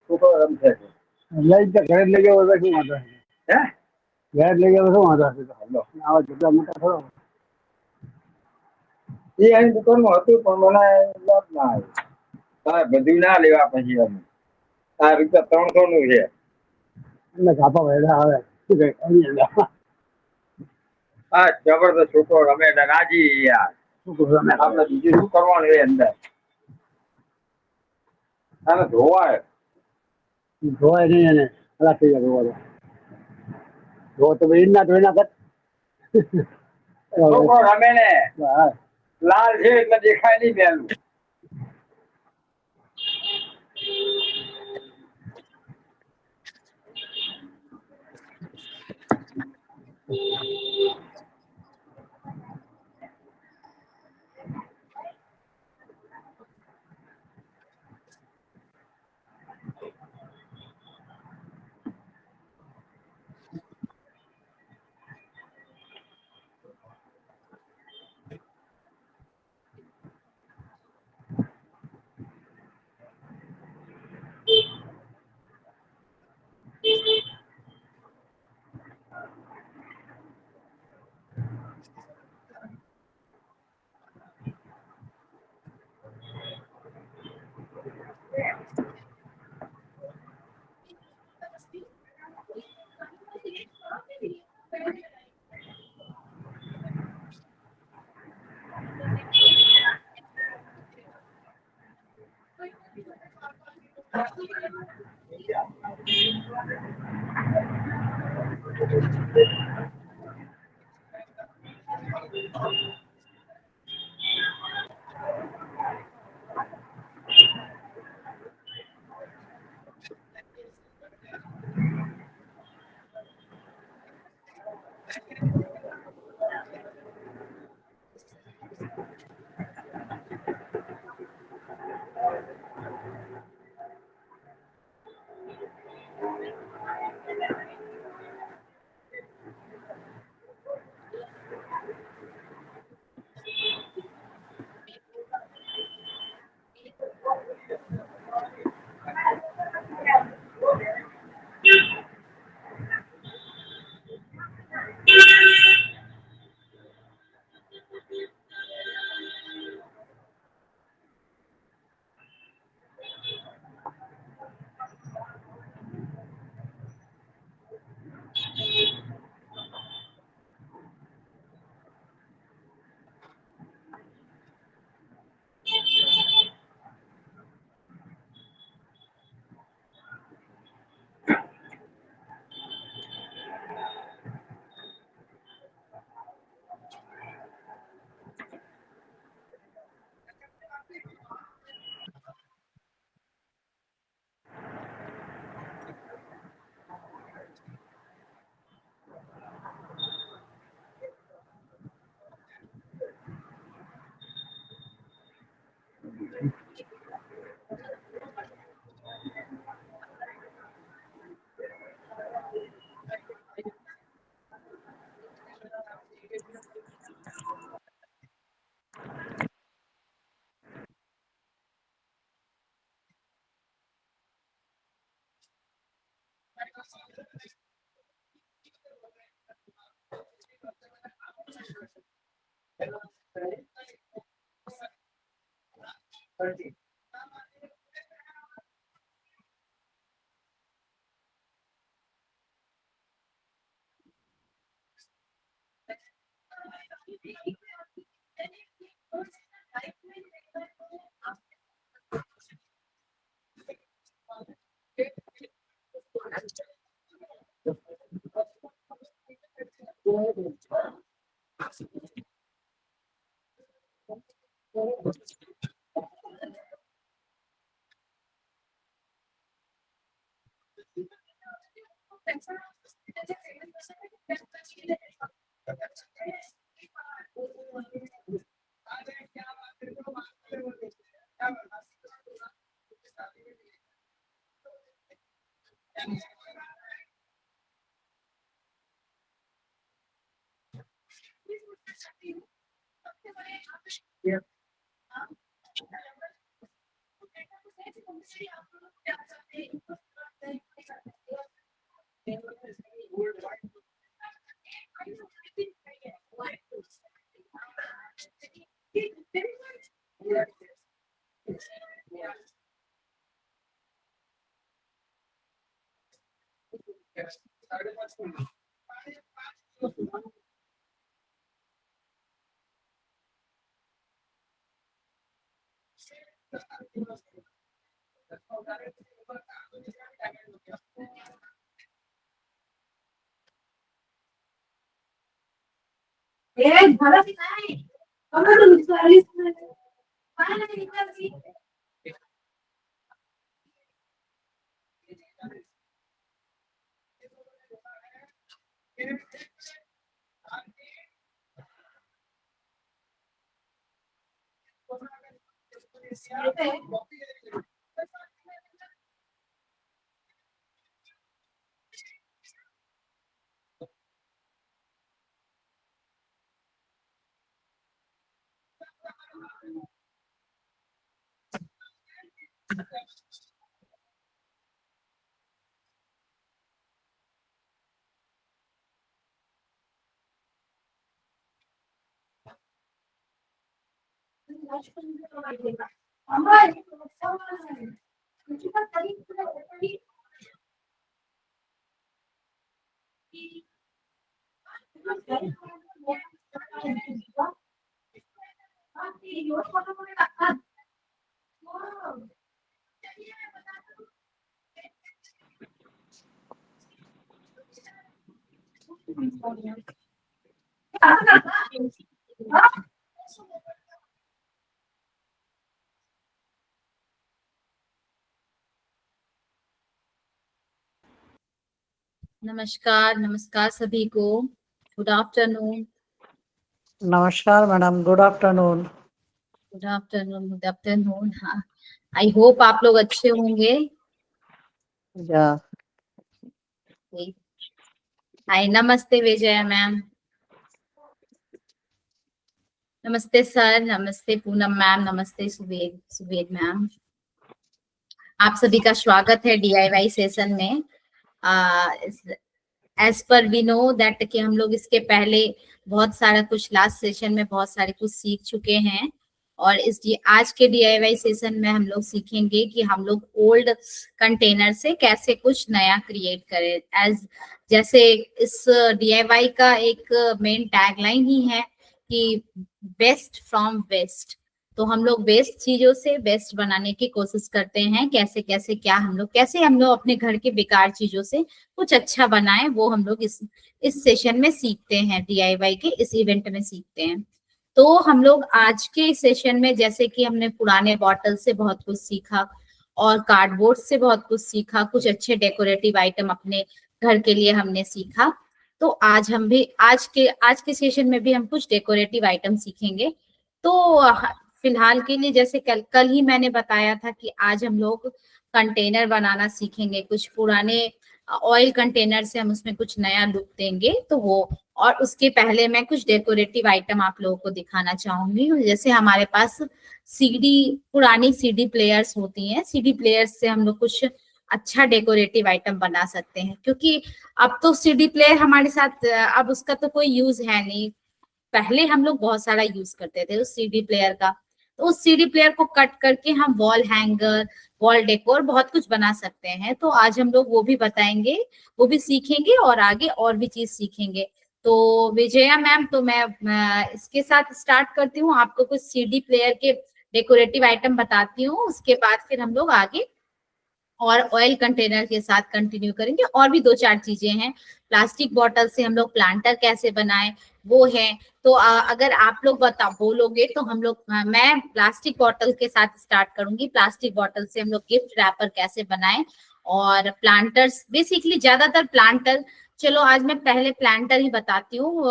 છોકરો રમશે લઈ તો ઘરે લઈ ગયો તો શું વાંધો હે ઘરે લઈ ગયો શું વાંધો હશે આવા જેટલા મોટા થોડો એ અહીં દુકાનમાં હતું પણ મને યાદ ના આવ્યું તારે બધું ના લેવા પછી અમે આ રૂપિયા 300 નું છે એટલે કાપા વેડા આવે શું કહે હા જબરદસ્ત છોકરો રમે એટલે રાજી યાર છોકરો રમે આપણે બીજું શું કરવાનું એ અંદર આને ધોવાય ધોવાય નહીં એને ખલાસ થઈ જાય ધોવા ધો તો ભાઈ ના ધોઈ નાખત છોકરો રમે ને લાલ છે એટલે દેખાય નહીં પહેલું नमस्कार नमस्कार सभी को। Good afternoon. नमस्कार madam, good afternoon. Good afternoon, good afternoon. हाँ, आई होप आप लोग अच्छे होंगे। या हाय, नमस्ते विजया मैम। नमस्ते सर, नमस्ते पूनम मैम, नमस्ते सुबेद मैम। आप सभी का स्वागत है DIY सेशन में। As per we know that कि हम लोग इसके पहले बहुत सारा कुछ लास्ट सेशन में बहुत सारे कुछ सीख चुके हैं, और इस आज के DIY सेशन में हम लोग सीखेंगे कि हम लोग ओल्ड कंटेनर से कैसे कुछ नया क्रिएट करें। जैसे इस DIY का एक मेन टैगलाइन ही है कि बेस्ट फ्रॉम वेस्ट। तो हम लोग बेस्ट चीजों से बेस्ट बनाने की कोशिश करते हैं। कैसे हम लोग अपने घर के बेकार चीजों से कुछ अच्छा बनाएं, वो हम लोग इस सेशन में सीखते हैं। DIY के इस इवेंट में सीखते हैं। तो हम लोग आज के सेशन में, जैसे कि हमने पुराने बॉटल से बहुत कुछ सीखा और कार्डबोर्ड से बहुत कुछ सीखा, कुछ अच्छे डेकोरेटिव आइटम अपने घर के लिए हमने सीखा, तो आज के सेशन में भी हम कुछ डेकोरेटिव आइटम सीखेंगे। तो फिलहाल के लिए, जैसे कल ही मैंने बताया था कि आज हम लोग कंटेनर बनाना सीखेंगे। कुछ पुराने ऑयल कंटेनर से हम उसमें कुछ नया लुक देंगे, तो वो, और उसके पहले मैं कुछ डेकोरेटिव आइटम आप लोगों को दिखाना चाहूंगी। जैसे हमारे पास पुरानी CD प्लेयर्स होती हैं। CD प्लेयर्स से हम लोग कुछ अच्छा डेकोरेटिव आइटम बना सकते हैं, क्योंकि अब तो CD प्लेयर हमारे साथ, अब उसका तो कोई यूज है नहीं। पहले हम लोग बहुत सारा यूज करते थे उस CD प्लेयर का। तो उस CD प्लेयर को कट करके हम वॉल हैंगर, वॉल डेकोर बहुत कुछ बना सकते हैं। तो आज हम लोग वो भी बताएंगे, वो भी सीखेंगे, और आगे और भी चीज सीखेंगे। तो विजया मैम, तो मैं इसके साथ स्टार्ट करती हूँ। आपको कुछ CD प्लेयर के डेकोरेटिव आइटम बताती हूँ, उसके बाद फिर हम लोग आगे और ऑयल कंटेनर के साथ कंटिन्यू करेंगे। और भी 2-4 चीजें हैं। प्लास्टिक बॉटल से हम लोग प्लांटर कैसे बनाएं, वो है। तो अगर आप लोग बोलोगे तो हम लोग, मैं प्लास्टिक बॉटल के साथ स्टार्ट करूंगी। प्लास्टिक बॉटल से हम लोग गिफ्ट रैपर कैसे बनाएं, और प्लांटर्स, बेसिकली ज्यादातर प्लांटर। चलो आज मैं पहले प्लांटर ही बताती हूँ।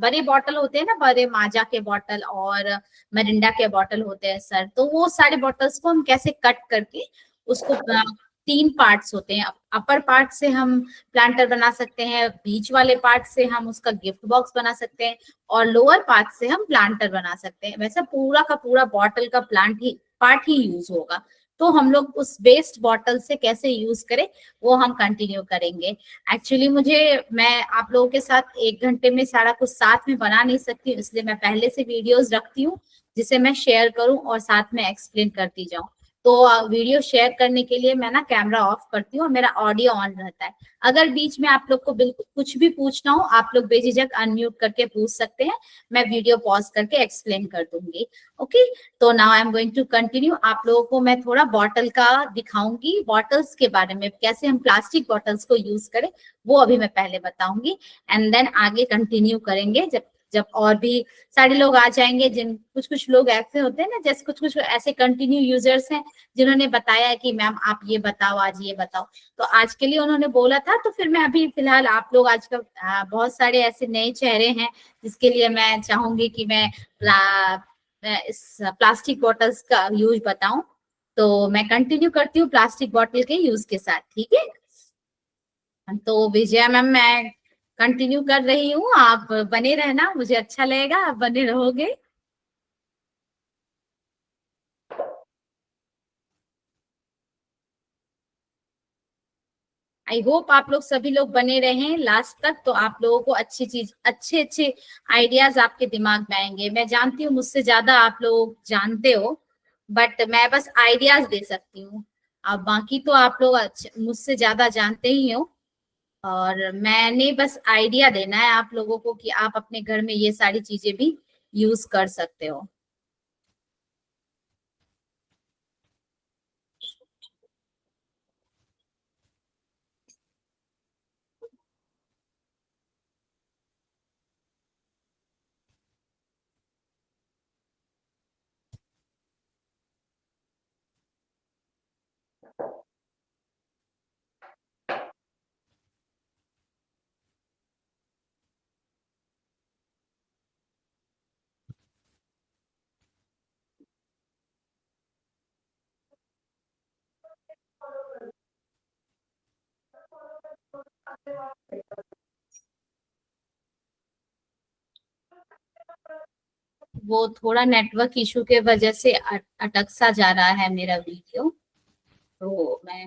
बड़े बॉटल होते हैं ना, बड़े माजा के बॉटल और मरिंडा के बॉटल होते हैं सर, तो वो सारे बॉटल्स को हम कैसे कट करके उसको 3 पार्ट्स होते हैं। अपर पार्ट से हम प्लांटर बना सकते हैं, बीच वाले पार्ट से हम उसका गिफ्ट बॉक्स बना सकते हैं, और लोअर पार्ट से हम प्लांटर बना सकते हैं। वैसे पूरा का पूरा बॉटल का पार्ट ही यूज होगा। तो हम लोग उस वेस्ट बॉटल से कैसे यूज करें वो हम कंटिन्यू करेंगे। एक्चुअली मैं आप लोगों के साथ 1 घंटे में सारा कुछ साथ में बना नहीं सकती हूँ, इसलिए मैं पहले से वीडियोस रखती हूँ जिसे मैं शेयर करूं और साथ में एक्सप्लेन करती जाऊं। तो वीडियो शेयर करने के लिए मैं ना कैमरा ऑफ करती हूँ और मेरा ऑडियो ऑन रहता है। अगर बीच में आप लोग को बिल्कुल कुछ भी पूछना हो, आप लोग बेझिझक अनम्यूट करके पूछ सकते हैं, मैं वीडियो पॉज करके एक्सप्लेन कर दूंगी। ओके, तो now I am going to continue. आप लोगों को मैं थोड़ा बॉटल का दिखाऊंगी, बॉटल्स के बारे में, कैसे हम प्लास्टिक बॉटल्स को यूज करें वो अभी मैं पहले बताऊंगी, एंड देन आगे कंटिन्यू करेंगे जब जब और भी सारे लोग आ जाएंगे। जिन कुछ कुछ लोग ऐसे होते हैं ना, जैसे कुछ कुछ ऐसे कंटिन्यू यूजर्स हैं जिन्होंने बताया कि मैम आप ये बताओ, आज ये बताओ, तो आज के लिए उन्होंने बोला था, तो फिर मैं अभी फिलहाल आप लोग आज का बहुत सारे ऐसे नए चेहरे हैं जिसके लिए मैं चाहूंगी कि मैं इस प्लास्टिक बॉटल्स का यूज बताऊं। तो मैं कंटिन्यू करती हूँ प्लास्टिक बॉटल के यूज के साथ, ठीक है। तो विजया मैम, मैं कंटिन्यू कर रही हूँ, आप बने रहना, मुझे अच्छा लगेगा आप बने रहोगे। आई होप आप लोग सभी लोग बने रहें लास्ट तक, तो आप लोगों को अच्छे अच्छे आइडियाज आपके दिमाग में आएंगे। मैं जानती हूँ मुझसे ज्यादा आप लोग जानते हो, बट मैं बस आइडियाज दे सकती हूँ। अब बाकी तो आप लोग मुझसे ज्यादा जानते ही हो, और मैंने बस आइडिया देना है आप लोगों को कि आप अपने घर में ये सारी चीजें भी यूज कर सकते हो। वो थोड़ा नेटवर्क इशू के वजह से अटक सा जा रहा है मेरा वीडियो, तो मैं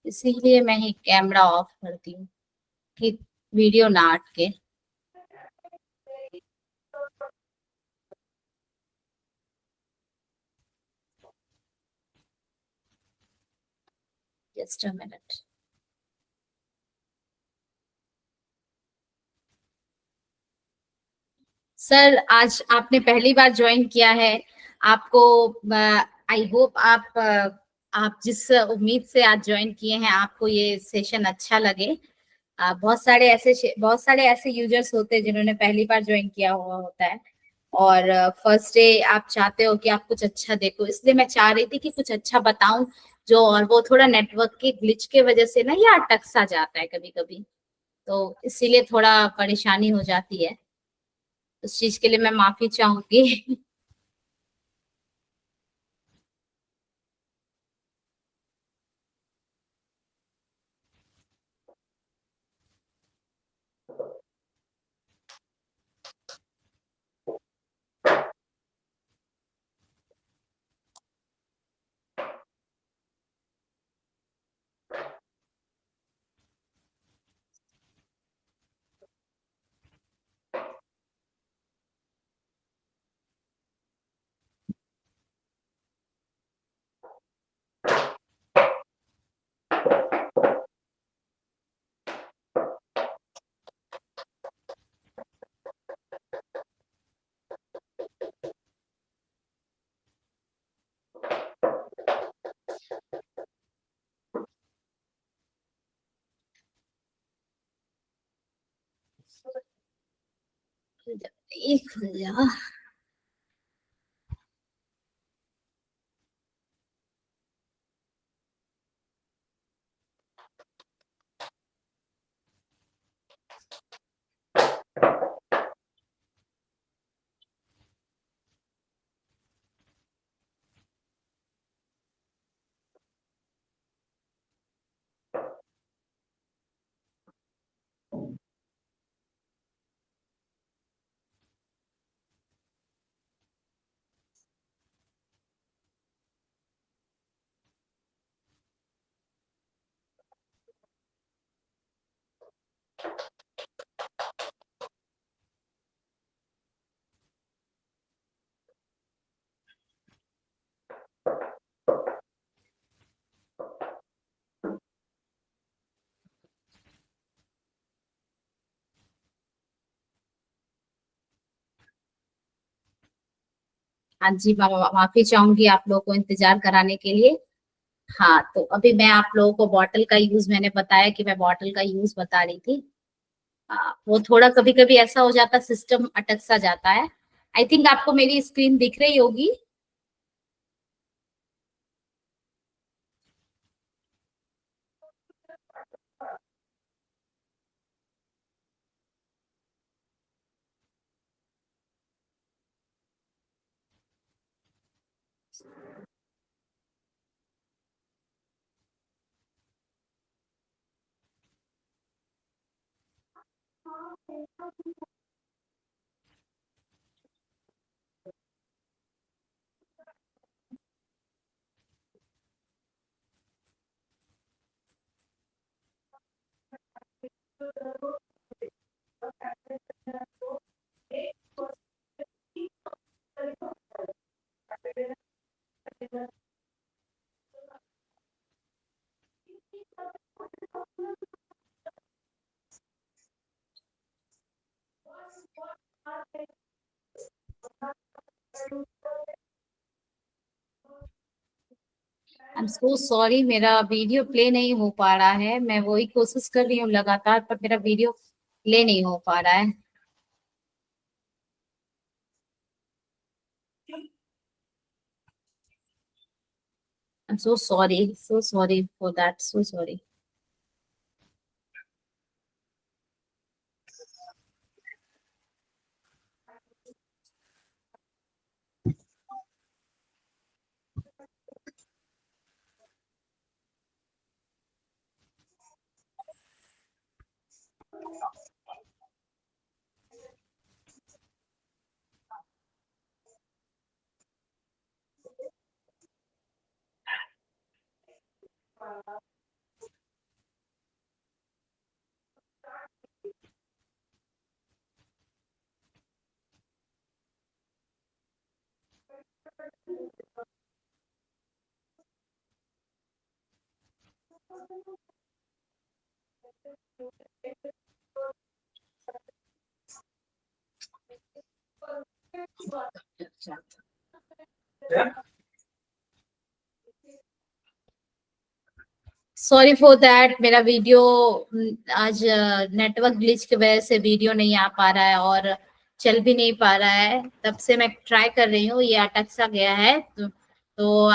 इसीलिए मैं ही कैमरा ऑफ करती हूँ कि वीडियो ना अटके। Just a minute. सर, आज आपने पहली बार ज्वाइन किया है, आपको आई होप आप जिस उम्मीद से आज ज्वाइन किए हैं आपको ये सेशन अच्छा लगे। बहुत सारे ऐसे यूजर्स होते हैं जिन्होंने पहली बार ज्वाइन किया हुआ होता है, और फर्स्ट डे आप चाहते हो कि आप कुछ अच्छा देखो, इसलिए मैं चाह रही थी कि कुछ अच्छा बताऊं जो, और वो थोड़ा नेटवर्क के ग्लिच के वजह से ना ये अटक सा जाता है कभी कभी, तो इसीलिए थोड़ा परेशानी हो जाती है। उस चीज के लिए मैं माफी चाहूंगी। एक खुल जा। हाँ जी, माफी चाहूंगी आप लोगों को इंतजार कराने के लिए। हाँ, तो अभी मैं आप लोगों को बॉटल का यूज, मैंने बताया कि मैं बॉटल का यूज बता रही थी। वो थोड़ा कभी कभी ऐसा हो जाता, सिस्टम अटक सा जाता है। आई थिंक आपको मेरी स्क्रीन दिख रही होगी। आई एम सो सॉरी, मेरा वीडियो प्ले नहीं हो पा रहा है। मैं वही कोशिश कर रही हूँ लगातार, पर मेरा वीडियो प्ले नहीं हो पा रहा है। I am so sorry for that, so sorry. Sorry for that, मेरा वीडियो आज नेटवर्क ग्लिच की वजह से वीडियो नहीं आ पा रहा है और चल भी नहीं पा रहा है। तब से मैं ट्राई कर रही हूँ, ये अटक सा गया है। तो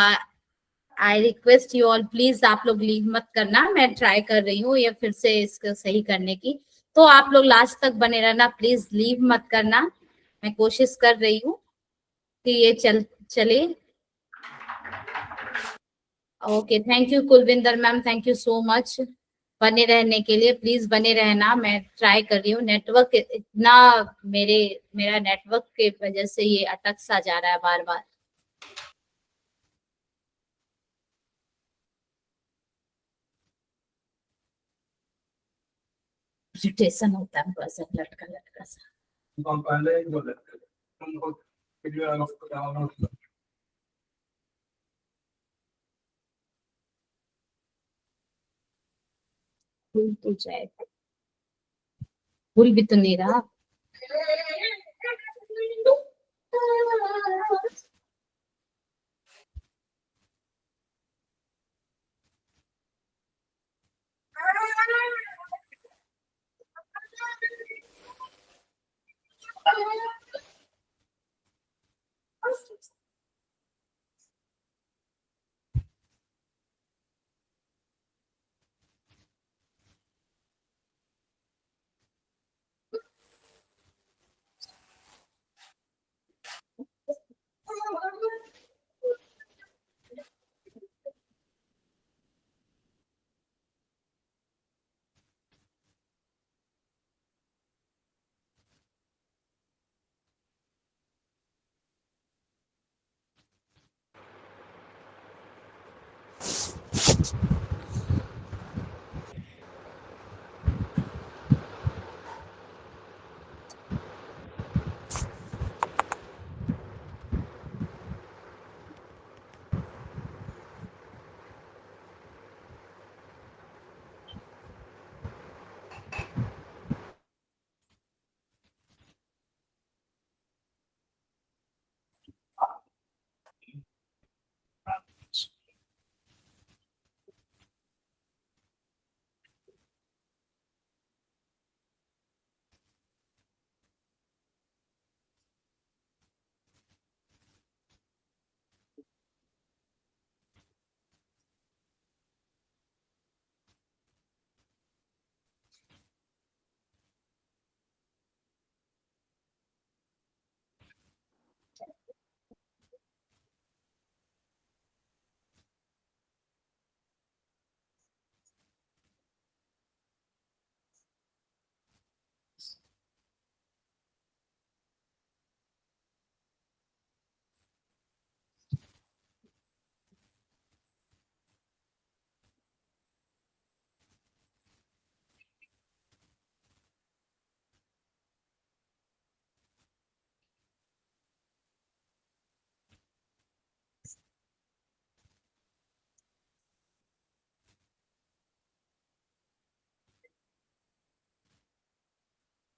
I request you all, please आप लोग लीव मत करना। मैं ट्राई कर रही हूँ ये फिर से इसको सही करने की, तो आप लोग लास्ट तक बने रहना, प्लीज लीव मत करना। मैं कोशिश कर रही हूँ कि ये चले। Okay, thank you Kulwinder ma'am, thank you so much बने रहने के लिए। प्लीज बने रहना, मैं ट्राई कर रही हूँ। नेटवर्क इतना, मेरा नेटवर्क के वजह से ये अटक सा जा रहा है बार बार। इरिटेशन होता है बस, लटका लटका सा। भूल तो जाए, भूल भी तो नहीं रहा।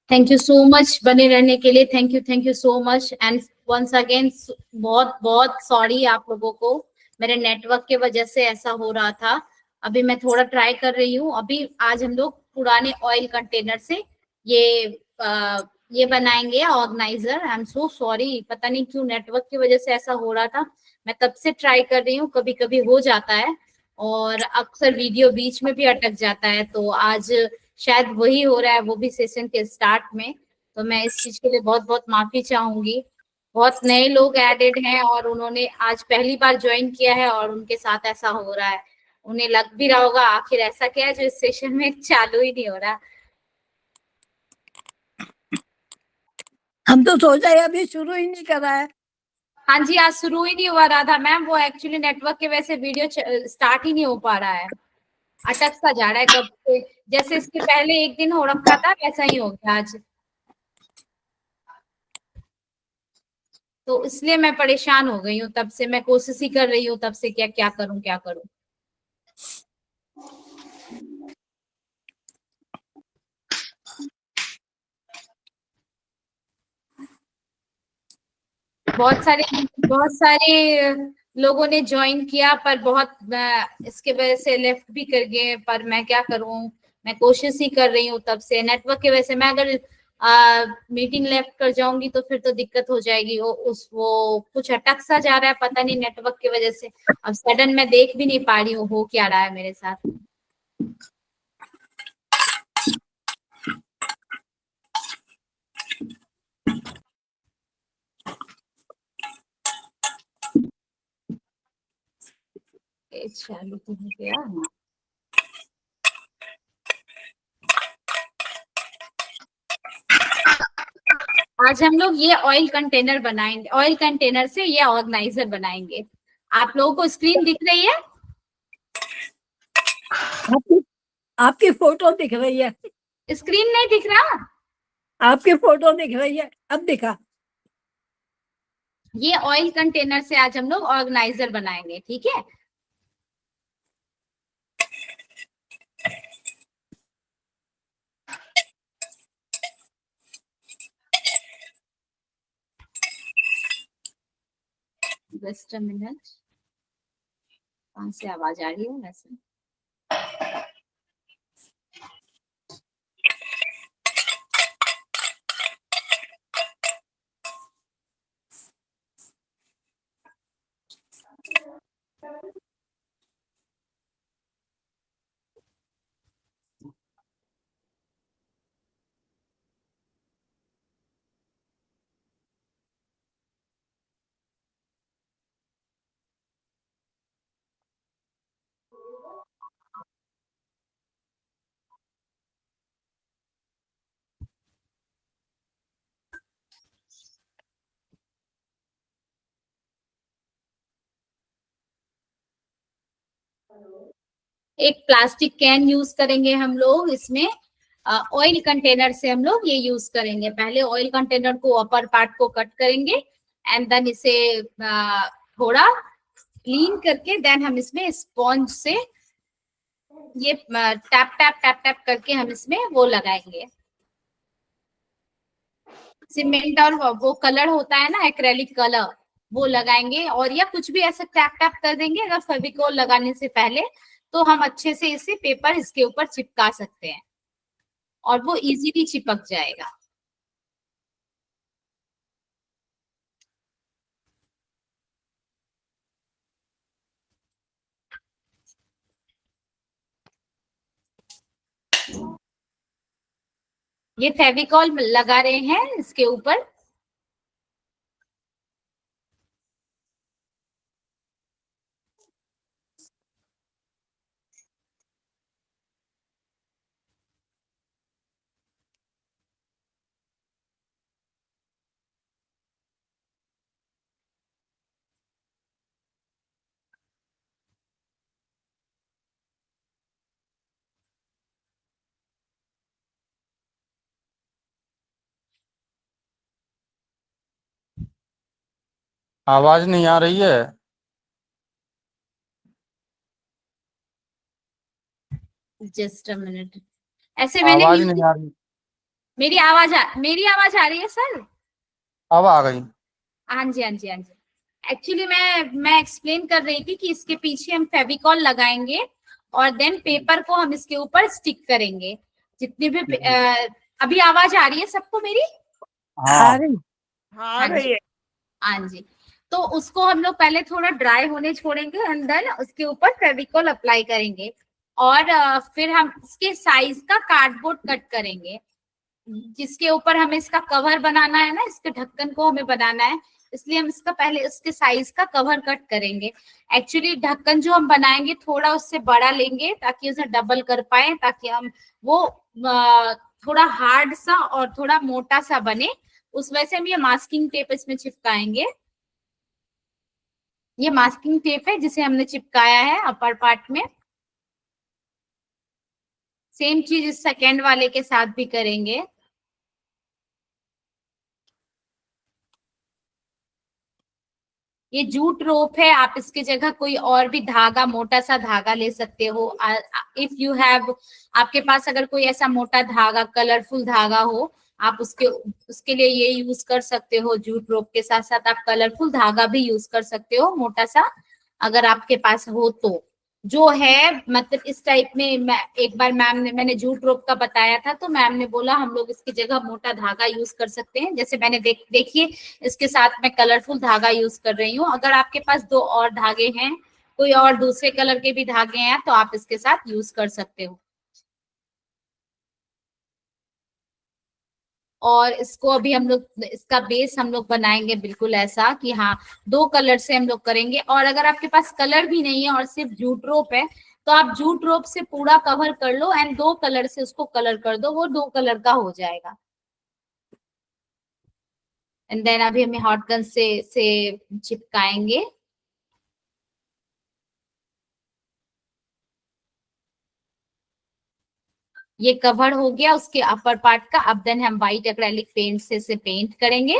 थैंक यू सो मच बने रहने के लिए। Thank you so much and once again बहुत बहुत सॉरी आप लोगों को, मेरे नेटवर्क के वजह से ऐसा हो रहा था। अभी मैं थोड़ा ट्राई कर रही हूँ। अभी आज हम लोग पुराने ऑयल कंटेनर से ये बनाएंगे organiser. I am so sorry, पता नहीं क्यों नेटवर्क की वजह से ऐसा हो रहा था। मैं तब से ट्राई कर रही हूँ, कभी कभी हो जाता है और अक्सर वीडियो बीच में भी अटक जाता है। तो आज शायद वही हो रहा है, वो भी सेशन के स्टार्ट में। तो मैं इस चीज के लिए बहुत बहुत माफी चाहूंगी। बहुत नए लोग एडेड हैं और उन्होंने आज पहली बार ज्वाइन किया है और उनके साथ ऐसा हो रहा है। उन्हें लग भी रहा होगा आखिर ऐसा क्या है जो इस सेशन में चालू ही नहीं हो रहा। हम तो सोचा है अभी शुरू ही नहीं करा है। हाँ जी, आज शुरू ही नहीं हुआ राधा मैम, वो एक्चुअली नेटवर्क के वजह से वीडियो स्टार्ट ही नहीं हो पा रहा है, अटक सा जा रहा है कब से। जैसे इसके पहले एक दिन हो रखा था वैसा ही हो गया आज। तो इसलिए मैं परेशान हो गई हूँ, तब से मैं कोशिश ही कर रही हूँ तब से, क्या क्या करूँ क्या करूँ। बहुत सारे लोगों ने ज्वाइन किया पर बहुत इसके वजह से लेफ्ट भी कर गए। पर मैं क्या करूं, मैं कोशिश ही कर रही हूँ तब से। नेटवर्क की वजह से मैं अगर मीटिंग लेफ्ट कर जाऊंगी तो फिर तो दिक्कत हो जाएगी। वो कुछ अटक सा जा रहा है, पता नहीं नेटवर्क की वजह से। अब सडन मैं देख भी नहीं पा रही हूँ हो क्या रहा है मेरे साथ। चालू तो हो गया। आज हम लोग ये ऑयल कंटेनर बनाएंगे, ऑयल कंटेनर से ये ऑर्गेनाइजर बनाएंगे। आप लोगों को स्क्रीन दिख रही है? आपकी फोटो दिख रही है। स्क्रीन नहीं दिख रहा? आपकी फोटो दिख रही है, अब दिखा। ये ऑयल कंटेनर से आज हम लोग ऑर्गेनाइजर बनाएंगे, ठीक है। जस्ट अ मिनट, कहाँ से आवाज आ रही है वैसे? एक प्लास्टिक कैन यूज करेंगे हम लोग इसमें। ऑयल कंटेनर से हम लोग ये यूज करेंगे। पहले ऑयल कंटेनर को अपर पार्ट को कट करेंगे एंड देन इसे थोड़ा क्लीन करके देन हम इसमें स्पॉन्ज से ये टैप टैप टैप टैप करके हम इसमें वो लगाएंगे, सीमेंट और वो कलर होता है ना एक्रेलिक कलर, वो लगाएंगे। और या कुछ भी ऐसे टैप टैप कर देंगे अगर फेविकोल लगाने से पहले, तो हम अच्छे से इसे पेपर इसके ऊपर चिपका सकते हैं और वो इजीली चिपक जाएगा। ये फेविकॉल लगा रहे हैं इसके ऊपर। आवाज नहीं आ रही है। जस्ट अ मिनट, ऐसे मैंने आवाज नहीं म्यूजिक आ रही। मेरी आवाज आ रही है सर? अब आ गई। हाँ जी, हाँ जी, हाँ जी। एक्चुअली मैं एक्सप्लेन कर रही थी कि इसके पीछे हम फेविकॉल लगाएंगे और देन पेपर को हम इसके ऊपर स्टिक करेंगे। जितने भी अभी आवाज आ रही है सबको मेरी? आ हाँ। रही। हाँ जी, हाँ जी। तो उसको हम लोग पहले थोड़ा ड्राई होने छोड़ेंगे एंड देन उसके ऊपर फेविकॉल अप्लाई करेंगे और फिर हम इसके साइज का कार्डबोर्ड कट करेंगे, जिसके ऊपर हमें इसका कवर बनाना है ना, इसके ढक्कन को हमें बनाना है, इसलिए हम इसका पहले इसके साइज का कवर कट करेंगे। एक्चुअली ढक्कन जो हम बनाएंगे थोड़ा उससे बड़ा लेंगे ताकि उसे डबल कर पाए, ताकि हम वो थोड़ा हार्ड सा और थोड़ा मोटा सा बने। उस वजह से हम ये मास्किंग टेप इसमें चिपकाएंगे। ये मास्किंग टेप है जिसे हमने चिपकाया है अपर पार्ट में। सेम चीज इस सेकेंड वाले के साथ भी करेंगे। ये जूट रोप है, आप इसकी जगह कोई और भी धागा, मोटा सा धागा ले सकते हो। इफ यू हैव, आपके पास अगर कोई ऐसा मोटा धागा, कलरफुल धागा हो, आप उसके लिए ये यूज कर सकते हो। जूट रोप के साथ साथ आप कलरफुल धागा भी यूज कर सकते हो, मोटा सा, अगर आपके पास हो तो। जो है मतलब इस टाइप में, एक बार मैंने जूट रोप का बताया था तो मैम ने बोला हम लोग इसकी जगह मोटा धागा यूज कर सकते हैं। जैसे मैंने देखिए इसके साथ मैं कलरफुल धागा यूज कर रही हूँ। अगर आपके पास दो और धागे हैं, कोई और दूसरे कलर के भी धागे हैं, तो आप इसके साथ यूज कर सकते हो। और इसको अभी हम लोग, इसका बेस हम लोग बनाएंगे बिल्कुल ऐसा कि हाँ, दो कलर से हम लोग करेंगे। और अगर आपके पास कलर भी नहीं है और सिर्फ जूट रोप है, तो आप जूट रोप से पूरा कवर कर लो एंड दो कलर से उसको कलर कर दो, वो दो कलर का हो जाएगा। एंड देन अभी हमें हॉट गन से चिपकाएंगे। ये कवर हो गया उसके अपर पार्ट का। अब देन हम व्हाइट एक्रेलिक पेंट से इसे पेंट करेंगे।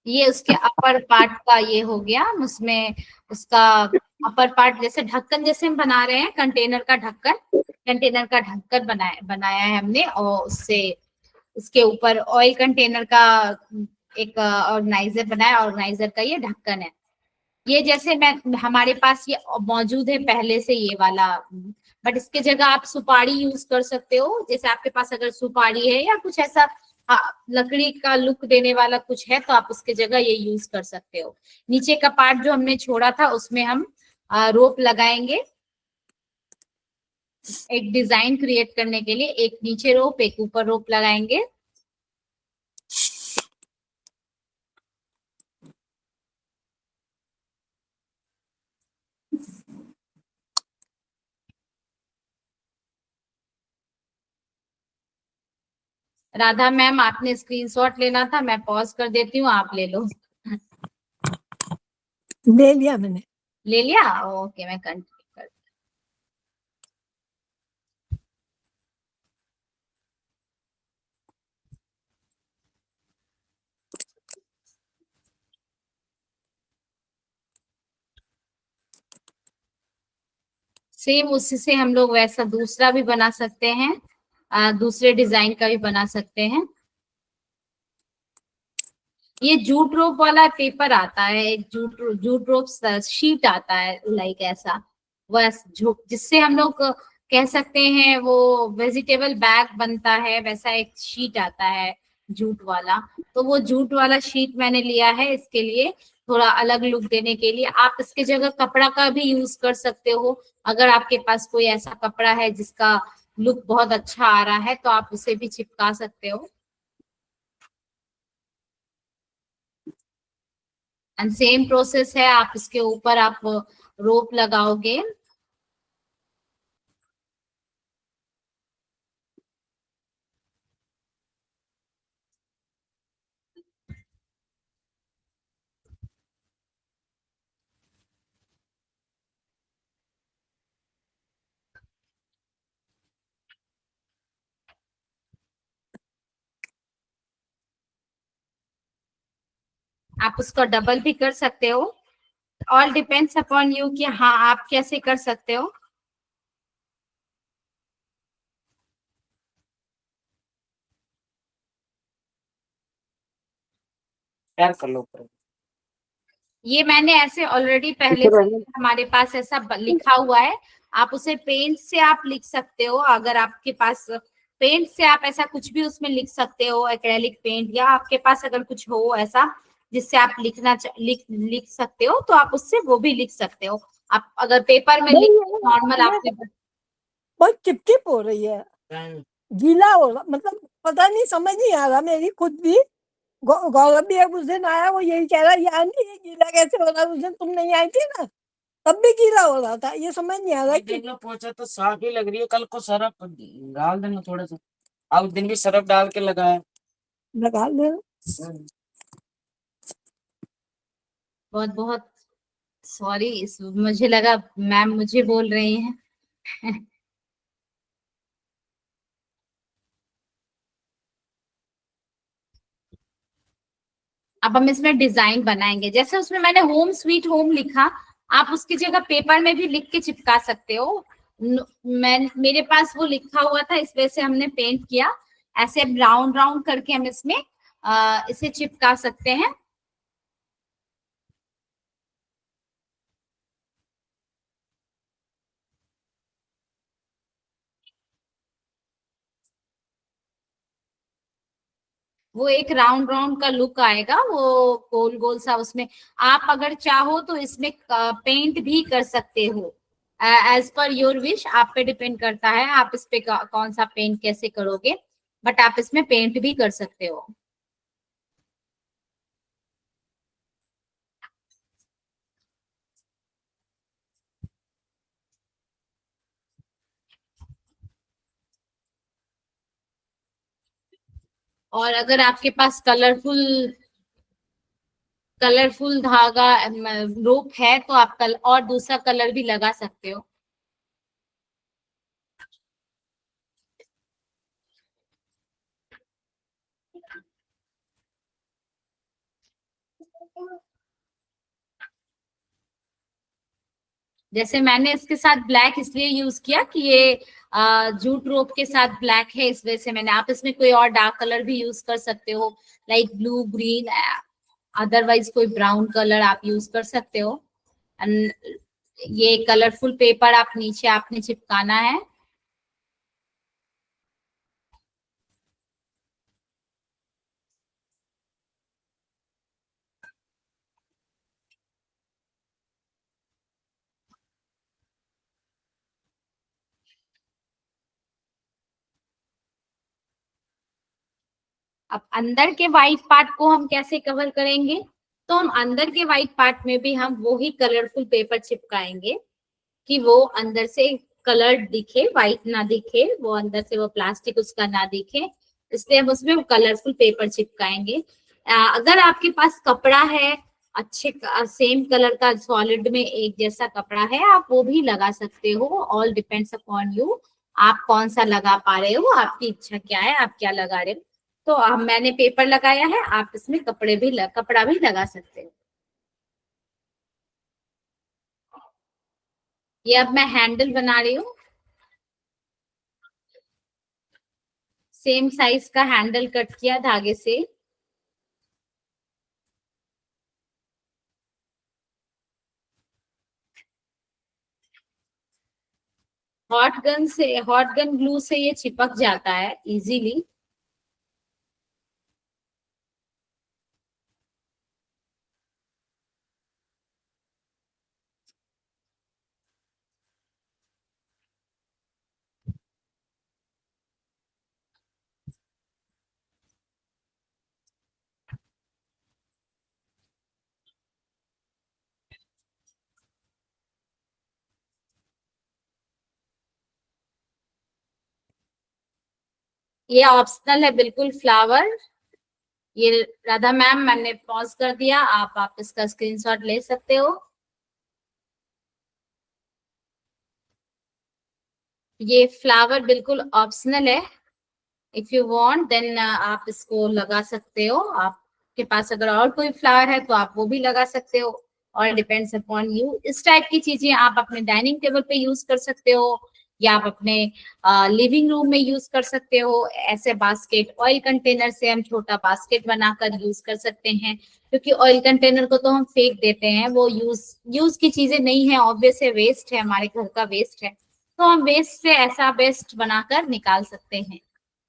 ये उसके अपर पार्ट का ये हो गया। उसमें उसका अपर पार्ट जैसे ढक्कन जैसे हम बना रहे हैं, कंटेनर का ढक्कन बनाया है हमने। और उससे उसके ऊपर ऑयल कंटेनर का एक ऑर्गेनाइजर बनाया, ऑर्गेनाइजर का ये ढक्कन है। ये जैसे मैं, हमारे पास ये मौजूद है पहले से ये वाला, बट इसके जगह आप सुपारी यूज कर सकते हो। जैसे आपके पास अगर सुपारी है या कुछ ऐसा लकड़ी का लुक देने वाला कुछ है, तो आप उसके जगह ये यूज कर सकते हो। नीचे का पार्ट जो हमने छोड़ा था उसमें हम रोप लगाएंगे, एक डिजाइन क्रिएट करने के लिए। एक नीचे रोप, एक ऊपर रोप लगाएंगे। राधा मैम, आपने स्क्रीनशॉट लेना था, मैं पॉज कर देती हूँ, आप ले लो। ले लिया मैंने। ले लिया? ओके, मैं कंटिन्यू कर। सेम उसी से हम लोग वैसा दूसरा भी बना सकते हैं, दूसरे डिजाइन का भी बना सकते हैं। ये जूट रोप वाला पेपर आता है, एक जूट रोप शीट आता है, लाइक ऐसा, बस जिससे हम लोग कह सकते हैं वो वेजिटेबल बैग बनता है, वैसा एक शीट आता है जूट वाला। तो वो जूट वाला शीट मैंने लिया है इसके लिए, थोड़ा अलग लुक देने के लिए। आप इसके जगह कपड़ा का भी यूज कर सकते हो। अगर आपके पास कोई ऐसा कपड़ा है जिसका लुक बहुत अच्छा आ रहा है, तो आप उसे भी चिपका सकते हो। एंड सेम प्रोसेस है, आप इसके ऊपर आप रोप लगाओगे। आप उसको डबल भी कर सकते हो। ऑल डिपेंड्स अपॉन यू कि हाँ आप कैसे कर सकते हो। यार कर लो ऊपर। ये मैंने ऐसे ऑलरेडी पहले से हमारे पास ऐसा लिखा हुआ है, आप उसे पेंट से आप लिख सकते हो। अगर आपके पास पेंट से आप ऐसा कुछ भी उसमें लिख सकते हो, एक्रेलिक पेंट, या आपके पास अगर कुछ हो ऐसा जिससे आप लिख सकते हो तो आप उससे वो भी लिख सकते हो। आप अगर पेपर में नहीं, नॉर्मल आपने बहुत चिपचिप हो रही है, गीला हो रहा, मतलब पता नहीं, समझ नहीं आ रहा मेरी खुद भी। गौरव भी अब उस दिन आया, वो यही कह रहा है, यार ये गीला कैसे हो रहा है, उस दिन तुम नहीं आई थी ना, तब भी गीला हो रहा था, ये समझ नहीं आ रहा कि देख लो पोछा तो साफ ही लग रही है, कल को सरफ डाल देना थोड़ा सा। अब उस दिन भी सरफ डाल के लगाया। लगा ले। बहुत बहुत सॉरी, मुझे लगा मैम मुझे बोल रही हैं। अब हम इसमें डिजाइन बनाएंगे। जैसे उसमें मैंने होम स्वीट होम लिखा, आप उसकी जगह पेपर में भी लिख के चिपका सकते हो। मेरे पास वो लिखा हुआ था, इस वजह से हमने पेंट किया। ऐसे राउंड राउंड करके हम इसमें इसे चिपका सकते हैं। वो एक राउंड राउंड का लुक आएगा, वो गोल गोल सा। उसमें आप अगर चाहो तो इसमें पेंट भी कर सकते हो, एज पर योर विश, आप पे डिपेंड करता है आप इस पे कौन सा पेंट कैसे करोगे, बट आप इसमें पेंट भी कर सकते हो। और अगर आपके पास कलरफुल धागा रोप है तो आप और दूसरा कलर भी लगा सकते हो। जैसे मैंने इसके साथ ब्लैक इसलिए यूज किया कि ये जूट रोप के साथ ब्लैक है, इस वजह से मैंने। आप इसमें कोई और डार्क कलर भी यूज कर सकते हो, लाइक ब्लू, ग्रीन, अदरवाइज कोई ब्राउन कलर आप यूज कर सकते हो। And ये कलरफुल पेपर आप नीचे आपने चिपकाना है। अब अंदर के व्हाइट पार्ट को हम कैसे कवर करेंगे, तो हम अंदर के व्हाइट पार्ट में भी हम वही कलरफुल पेपर चिपकाएंगे कि वो अंदर से कलर दिखे, व्हाइट ना दिखे, वो अंदर से वो प्लास्टिक उसका ना दिखे, इसलिए हम उसमें कलरफुल पेपर चिपकाएंगे। अगर आपके पास कपड़ा है अच्छे सेम कलर का, सॉलिड में एक जैसा कपड़ा है, आप वो भी लगा सकते हो। ऑल डिपेंड्स अपॉन यू, आप कौन सा लगा पा रहे हो, आपकी इच्छा क्या है, आप क्या लगा रहे हो। तो मैंने पेपर लगाया है, आप इसमें कपड़ा भी लगा सकते हो। ये अब मैं हैंडल बना रही हूँ। सेम साइज का हैंडल कट किया धागे से। हॉट गन ग्लू से ये चिपक जाता है इजीली। ये ऑप्शनल है बिल्कुल फ्लावर। ये राधा मैम मैंने पॉज कर दिया, आप इसका स्क्रीनशॉट ले सकते हो। ये फ्लावर बिल्कुल ऑप्शनल है, इफ यू वांट देन आप इसको लगा सकते हो। आपके पास अगर और कोई फ्लावर है तो आप वो भी लगा सकते हो। और डिपेंड्स अपॉन यू। इस टाइप की चीजें आप अपने डाइनिंग टेबल पे यूज कर सकते हो या आप अपने लिविंग रूम में यूज कर सकते हो। ऐसे बास्केट, ऑयल कंटेनर से हम छोटा बास्केट बनाकर यूज कर सकते हैं, क्योंकि ऑयल कंटेनर को तो हम फेंक देते हैं, वो यूज की चीजें नहीं है, ऑब्वियस है, वेस्ट है, हमारे घर का वेस्ट है, तो हम वेस्ट से ऐसा बेस्ट बनाकर निकाल सकते हैं।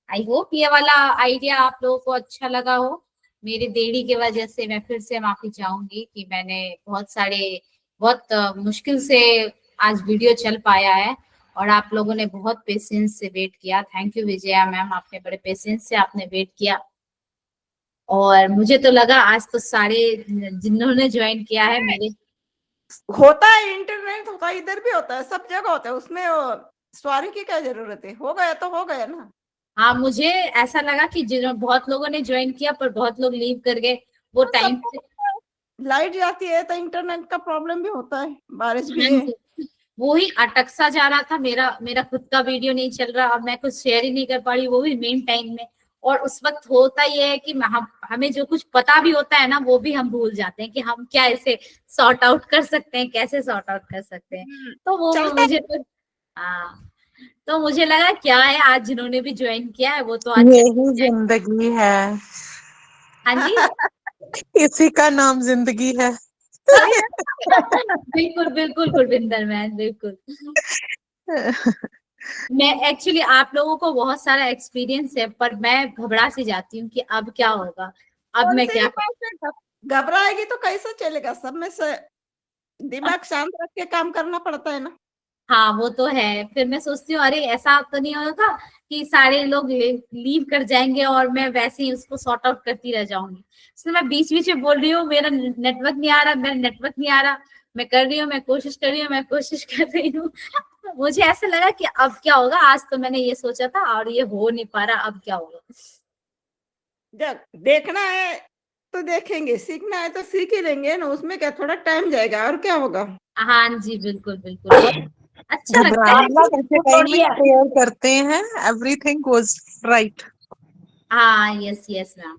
आई होप ये वाला आइडिया आप लोगों को अच्छा लगा हो। मेरी देरी की वजह से मैं फिर से माफी चाहूंगी कि मैंने बहुत मुश्किल से आज वीडियो चल पाया है और आप लोगों ने बहुत पेशेंस से वेट किया। थैंक यू विजया मैम, आपने बड़े पेशेंस से आपने वेट किया। और मुझे तो लगा आज तो सारे जिन्होंने ज्वाइन किया है मेरे, होता है, इंटरनेट होता है, इधर भी होता है, सब जगह होता है, उसमें सॉरी की क्या जरूरत है, हो गया तो हो गया ना। हाँ मुझे ऐसा लगा कि बहुत लोगों ने ज्वाइन किया पर बहुत लोग लीव कर गए वो टाइम पे। लाइट जाती है तो इंटरनेट का प्रॉब्लम भी होता है, बारिश भी हाँ है। जी, वो ही अटक सा जा रहा था, मेरा खुद का वीडियो नहीं चल रहा और मैं कुछ शेयर ही नहीं कर पा रही, वो भी मेन टाइम में। और उस वक्त होता ये है कि हमें जो कुछ पता भी होता है ना, वो भी हम भूल जाते हैं कि हम क्या इसे सॉर्ट आउट कर सकते हैं, कैसे सॉर्ट आउट कर सकते हैं। तो वो चलता मुझे तो हाँ, तो मुझे लगा क्या है, आज जिन्होंने भी ज्वाइन किया है वो तो आज यही जिंदगी है, हाँ जी इसी का नाम जिंदगी है। बिल्कुल बिल्कुल गुरविंदर मैम, बिल्कुल। मैं एक्चुअली आप लोगों को बहुत सारा एक्सपीरियंस है पर मैं घबरा सी जाती हूँ कि अब क्या होगा, अब कौन मैं से क्या ही बात से घबराएगी तो कैसे चलेगा, सब में से दिमाग शांत रख के काम करना पड़ता है ना। हाँ वो तो है। फिर मैं सोचती हूँ अरे ऐसा तो नहीं होगा कि सारे लोग लीव कर जाएंगे और मैं वैसे ही उसको सॉर्ट आउट करती रह जाऊंगी। इसलिए मैं बीच बीच में बोल रही हूँ मेरा नेटवर्क नहीं आ रहा, मेरा नेटवर्क नहीं आ रहा, मैं कर रही हूँ, मैं कोशिश कर रही हूँ, मैं कोशिश कर रही हूँ। मुझे ऐसा लगा कि अब क्या होगा, आज तो मैंने ये सोचा था और ये हो नहीं पा रहा, अब क्या होगा। जब देखना है तो देखेंगे, सीखना है तो सीख ही लेंगे ना, उसमें क्या थोड़ा टाइम जाएगा और क्या होगा। हाँ जी बिल्कुल बिल्कुल, बहुत अच्छा लगता है। घबराने की जगह में प्रेयर करते हैं, एवरीथिंग गोज राइट। हाँ यस यस मैम।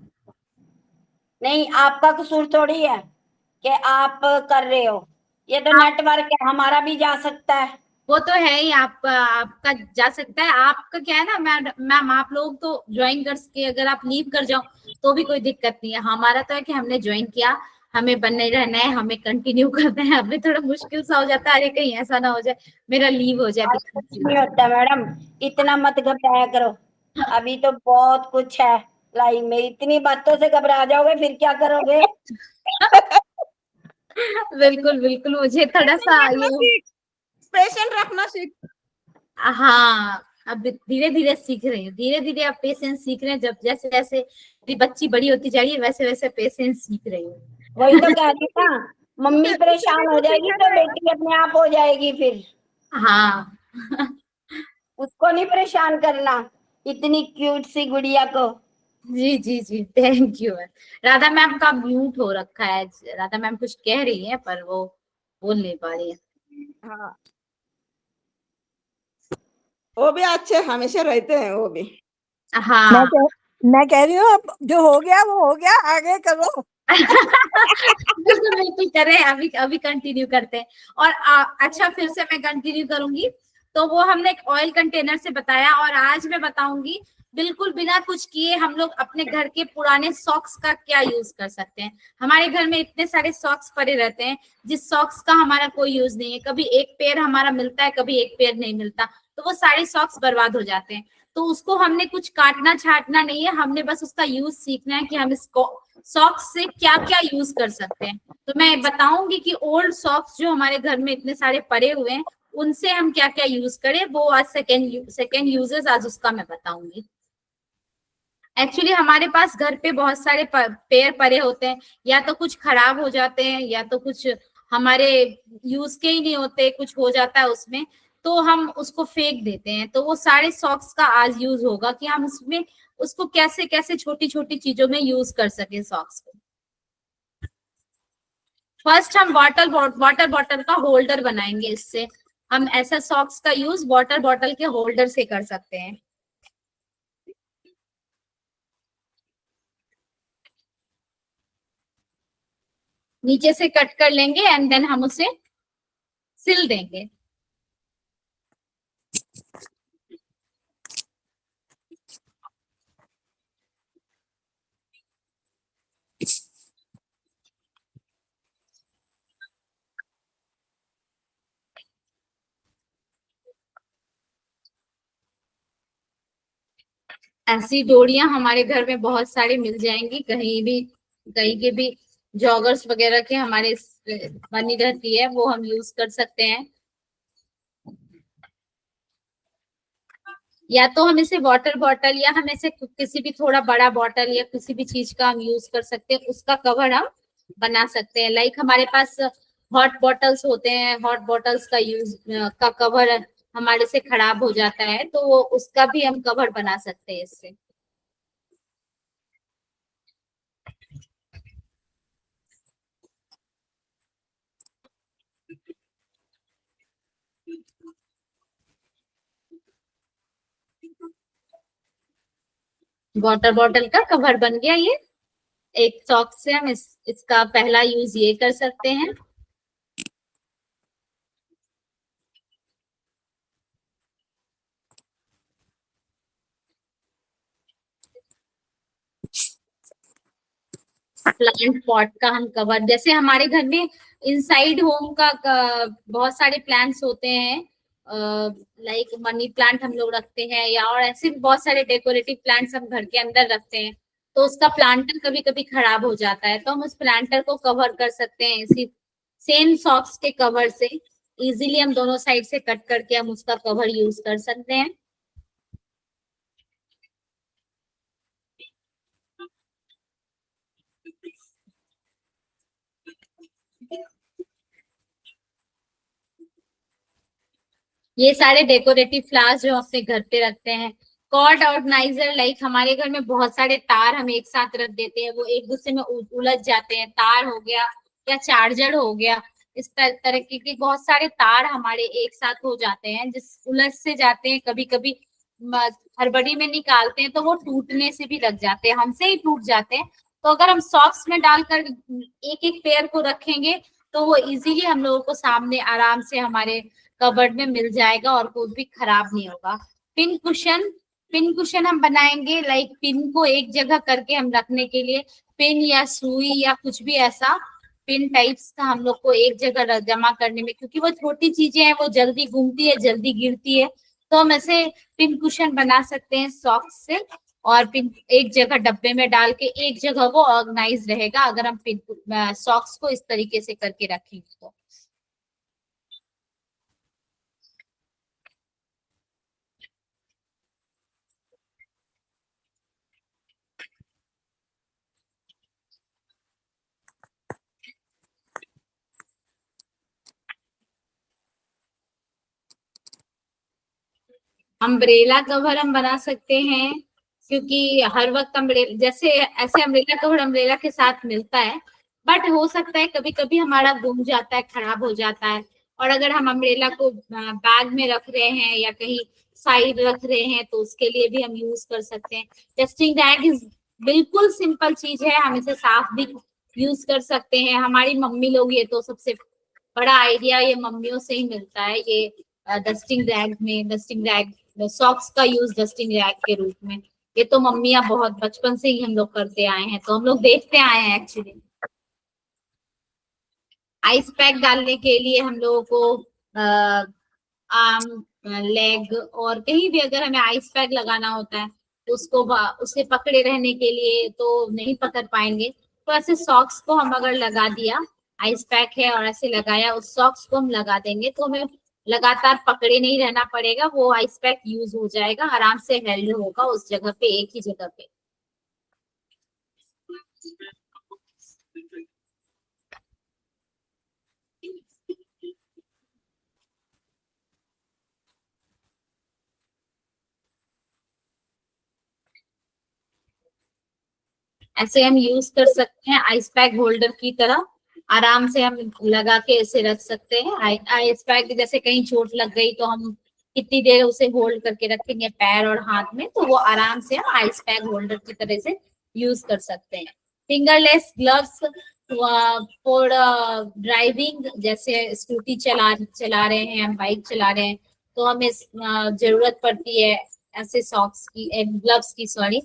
नहीं, आपका कसूर थोड़ी है कि आप कर रहे हो, ये तो नेटवर्क है, हमारा भी जा सकता है। वो तो है ही, आपका जा सकता है। आपका क्या है ना मैम, आप लोग तो ज्वाइन कर सके, अगर आप लीव कर जाओ तो भी कोई दिक्कत नहीं है। हमारा तो है कि हमने ज्वाइन किया, हमें बने रहना है, हमें कंटिन्यू करना है। अभी थोड़ा मुश्किल सा हो जाता है, अरे कहीं ऐसा ना हो जाए मेरा लीव हो जाए कुछ नहीं होता मैडम, इतना मत घबराया करो, अभी तो बहुत कुछ है लाइन में, इतनी बातों से घबरा जाओगे फिर क्या करोगे। बिल्कुल बिल्कुल, मुझे थोड़ा सा ये पेशेंट रखना सीख। हाँ, अब धीरे धीरे सीख रही हूँ, धीरे धीरे अब पेशेंस सीख रहे हैं। जब जैसे जैसे मेरी बच्ची बड़ी होती जा रही है वैसे वैसे पेशेंस सीख रही हूँ। वही तो कह रही ना, मम्मी परेशान हो जाएगी तो बेटी अपने आप हो जाएगी फिर, हाँ उसको नहीं परेशान करना, इतनी क्यूट सी गुड़िया को। जी जी जी, थैंक यू। राधा मैम का म्यूट हो रखा है, राधा मैम कुछ कह रही है पर वो बोल नहीं पा रही है। हाँ, वो भी अच्छे हमेशा रहते हैं वो भी। हाँ मैं कह रही हूँ अब जो हो गया वो हो गया, आगे करो। बिल्कुल बिल्कुल करें, अभी अभी कंटिन्यू करते हैं। और अच्छा फिर से मैं कंटिन्यू करूंगी। तो वो हमने एक ऑयल कंटेनर से बताया और आज मैं बताऊंगी बिल्कुल बिना कुछ किए हम लोग अपने घर के पुराने सॉक्स का क्या यूज कर सकते हैं। हमारे घर में इतने सारे सॉक्स पड़े रहते हैं जिस सॉक्स का हमारा कोई यूज नहीं है, कभी एक पेयर हमारा मिलता है, कभी एक पेयर नहीं मिलता, तो वो सारे सॉक्स बर्बाद हो जाते हैं। तो उसको हमने कुछ काटना छाटना नहीं है, हमने बस उसका यूज सीखना है कि हम इसको सॉक्स से क्या क्या यूज कर सकते हैं। तो मैं बताऊंगी कि ओल्ड सॉक्स जो हमारे घर में इतने सारे पड़े हुए हैं उनसे हम क्या क्या यूज करें, वो आज सेकेंड यूजेस आज उसका मैं बताऊंगी। एक्चुअली हमारे पास घर पे बहुत सारे पेयर पड़े होते हैं, या तो कुछ खराब हो जाते हैं या तो कुछ हमारे यूज के ही नहीं होते, कुछ हो जाता है उसमें तो हम उसको फेंक देते हैं। तो वो सारे सॉक्स का आज यूज होगा कि हम उसमें उसको कैसे कैसे छोटी छोटी चीजों में यूज कर सके सॉक्स को। फर्स्ट हम वाटर बॉटल का होल्डर बनाएंगे, इससे हम ऐसा सॉक्स का यूज वाटर बॉटल के होल्डर से कर सकते हैं। नीचे से कट कर लेंगे एंड देन हम उसे सिल देंगे। ऐसी डोरियां हमारे घर में बहुत सारी मिल जाएंगी, कहीं के भी जॉगर्स वगैरह के हमारे बनी रहती है, वो हम यूज कर सकते हैं। या तो हम इसे वाटर बॉटल या हम इसे किसी भी थोड़ा बड़ा बॉटल या किसी भी चीज का हम यूज कर सकते हैं, उसका कवर हम बना सकते हैं। लाइक हमारे पास हॉट बॉटल्स होते हैं, हॉट बॉटल्स का यूज का कवर हमारे से खराब हो जाता है, तो वो उसका भी हम कवर बना सकते हैं इससे। वाटर बॉटल का कवर बन गया ये। एक सॉक्स से हम इसका पहला यूज ये कर सकते हैं। प्लांट पॉट का हम कवर, जैसे हमारे घर में इनसाइड होम का बहुत सारे प्लांट्स होते हैं, लाइक मनी प्लांट हम लोग रखते हैं, या और ऐसे भी बहुत सारे डेकोरेटिव प्लांट्स हम घर के अंदर रखते हैं, तो उसका प्लांटर कभी कभी खराब हो जाता है, तो हम उस प्लांटर को कवर कर सकते हैं इसी सेम सॉक्स के कवर से। इजीली हम दोनों साइड से कट करके हम उसका कवर यूज कर सकते हैं। ये सारे डेकोरेटिव फ्लावर्स जो अपने घर पे रखते हैं। कॉर्ड ऑर्गेनाइजर, लाइक हमारे घर में बहुत सारे तार हम एक साथ रख देते हैं, वो एक दूसरे में उलझ जाते हैं, तार हो गया या चार्जर हो गया, इस तरह के बहुत सारे तार हमारे एक साथ हो जाते हैं, जिस उलझ से जाते हैं, कभी कभी हड़बड़ी में निकालते हैं तो वो टूटने से भी लग जाते हैं, हमसे ही टूट जाते हैं। तो अगर हम सॉक्स में डालकर एक एक पेयर को रखेंगे तो वो इजीली हम लोगों को सामने आराम से हमारे कबर्ड में मिल जाएगा और कोई भी खराब नहीं होगा। पिन कुशन हम बनाएंगे, लाइक पिन को एक जगह करके हम रखने के लिए पिन या सुई या कुछ भी ऐसा पिन टाइप्स का हम लोग को एक जगह जमा करने में, क्योंकि वो छोटी चीजें हैं, वो जल्दी घूमती है, जल्दी गिरती है, तो हम ऐसे पिन कुशन बना सकते हैं सॉक्स से, और पिन एक जगह डब्बे में डाल के एक जगह वो ऑर्गेनाइज रहेगा अगर हम पिन सॉक्स को इस तरीके से करके रखेंगे तो। अम्ब्रेला कवर हम बना सकते हैं, क्योंकि हर वक्त अम्ब्रेला जैसे ऐसे अम्ब्रेला कवर अम्ब्रेला के साथ मिलता है, बट हो सकता है कभी कभी हमारा गुम जाता है, खराब हो जाता है, और अगर हम अम्ब्रेला को बैग में रख रहे हैं या कहीं साइड रख रहे हैं तो उसके लिए भी हम यूज कर सकते हैं। डस्टिंग रैग इज बिल्कुल सिंपल चीज है, हम इसे साफ भी यूज कर सकते हैं। हमारी मम्मी लोग, ये तो सबसे बड़ा आइडिया ये मम्मियों से ही मिलता है, ये डस्टिंग रैग सॉक्स का यूज डस्टिंग रैग के रूप में, ये तो मम्मियां बहुत बचपन से ही हम लोग करते आए हैं, तो हम लोग देखते आए हैं एक्चुअली। आइस पैक डालने के लिए हम लोगों को आर्म, लेग और कहीं भी अगर हमें आइस पैक लगाना होता है तो उसको उसे पकड़े रहने के लिए तो नहीं पकड़ पाएंगे, तो ऐसे सॉक्स को हम अगर लगा दिया, आइस पैक है और ऐसे लगाया, उस सॉक्स को हम लगा देंगे तो हमें लगातार पकड़े नहीं रहना पड़ेगा, वो आइस पैक यूज हो जाएगा, आराम से हेल्ड होगा उस जगह पे, एक ही जगह पे। ऐसे हम यूज कर सकते हैं आइस पैक होल्डर की तरह, आराम से हम लगा के ऐसे रख सकते हैं। आइस पैक जैसे कहीं चोट लग गई तो हम कितनी देर उसे होल्ड करके रखेंगे पैर और हाथ में, तो वो आराम से हम आइस पैक होल्डर की तरह से यूज कर सकते हैं। फिंगरलेस ग्लव्स, फॉर ड्राइविंग, जैसे स्कूटी चला रहे हैं, हम बाइक चला रहे हैं, तो हमें जरूरत पड़ती है ऐसे सॉक्स की, ग्लव्स की, सॉरी।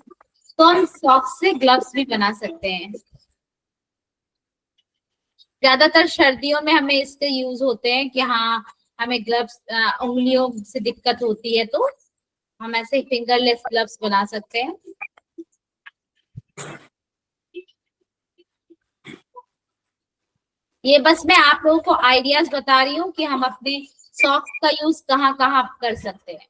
तो हम सॉक्स से ग्लव्स भी बना सकते हैं। ज्यादातर सर्दियों में हमें इसके यूज होते हैं कि हाँ हमें ग्लव्स, उंगलियों से दिक्कत होती है तो हम ऐसे फिंगरलेस ग्लव्स बना सकते हैं। ये बस मैं आप लोगों को आइडियाज बता रही हूँ कि हम अपने सॉक्स का यूज कहाँ कहाँ कर सकते हैं।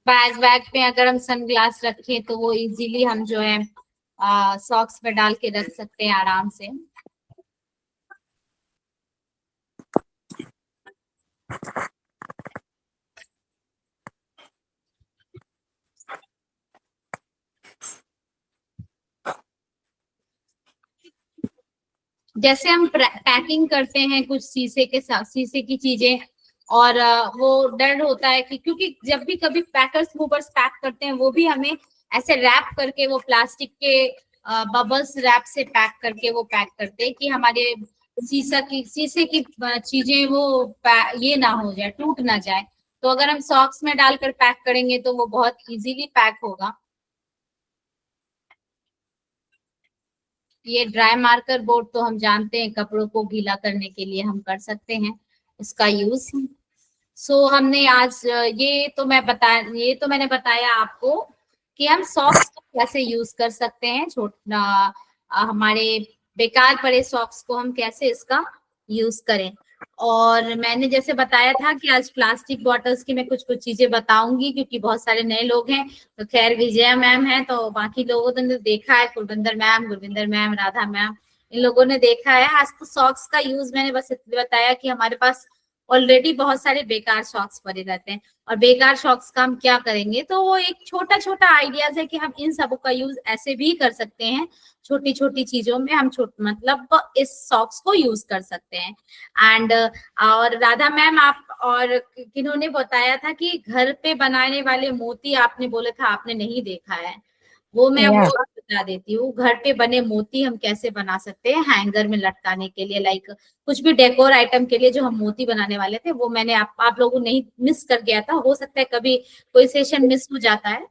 बैग में अगर हम सनग्लास रखें तो वो इजीली हम जो है सॉक्स में डाल के रख सकते हैं आराम से। जैसे हम पैकिंग करते हैं कुछ शीशे की चीजें, और वो डर होता है कि क्योंकि जब भी कभी पैकर्स मूवर्स पैक करते हैं वो भी हमें ऐसे रैप करके, वो प्लास्टिक के बबल्स रैप से पैक करके वो पैक करते हैं कि हमारे शीशे की चीजें वो ये ना हो जाए, टूट ना जाए। तो अगर हम सॉक्स में डालकर पैक करेंगे तो वो बहुत इजीली पैक होगा। ये ड्राई मार्कर बोर्ड तो हम जानते हैं, कपड़ों को गीला करने के लिए हम कर सकते हैं इसका यूज। सो हमने आज ये तो मैंने बताया आपको कि हम सॉक्स को कैसे यूज कर सकते हैं। छोटा हमारे बेकार पड़े सॉक्स को हम कैसे इसका यूज करें। और मैंने जैसे बताया था कि आज प्लास्टिक बॉटल्स की मैं कुछ चीजें बताऊंगी, क्योंकि बहुत सारे नए लोग हैं। तो खैर विजया मैम है, तो बाकी लोगों ने देखा है, Kulwinder ma'am, Gurvinder ma'am, Radha ma'am, इन लोगों ने देखा है। आज तो सॉक्स का यूज मैंने बस बताया कि हमारे पास ऑलरेडी बहुत सारे बेकार सॉक्स पड़े रहते हैं, और बेकार सॉक्स का हम क्या करेंगे। तो वो एक छोटा छोटा आइडियाज है कि हम इन सब का यूज ऐसे भी कर सकते हैं, छोटी छोटी चीजों में हम मतलब इस सॉक्स को यूज कर सकते हैं। एंड और राधा मैम आप और किन्होंने बताया था कि घर पे बनाने वाले मोती, आपने बोले था आपने नहीं देखा है, वो मैं वो बता देती हूँ। घर पे बने मोती हम कैसे बना सकते हैं हैंगर में लटकाने के लिए, लाइक कुछ भी डेकोर आइटम के लिए जो हम मोती बनाने वाले थे, वो मैंने आप लोगों ने मिस कर गया था। हो सकता है कभी कोई सेशन मिस हो जाता है,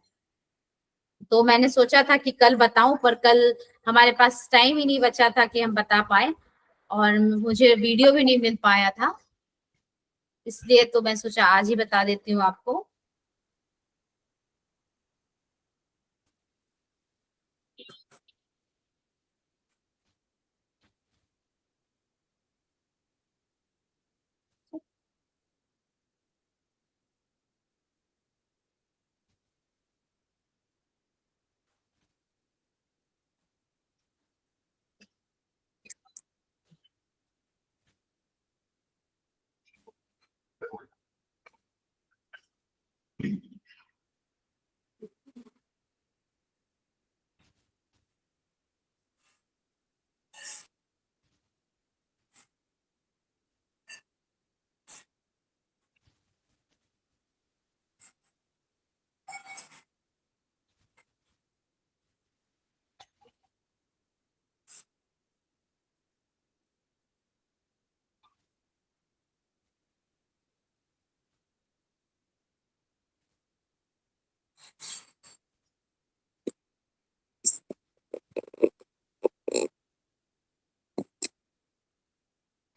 तो मैंने सोचा था कि कल बताऊं, पर कल हमारे पास टाइम ही नहीं बचा था कि हम बता पाए, और मुझे वीडियो भी नहीं मिल पाया था, इसलिए तो मैं सोचा आज ही बता देती हूँ आपको।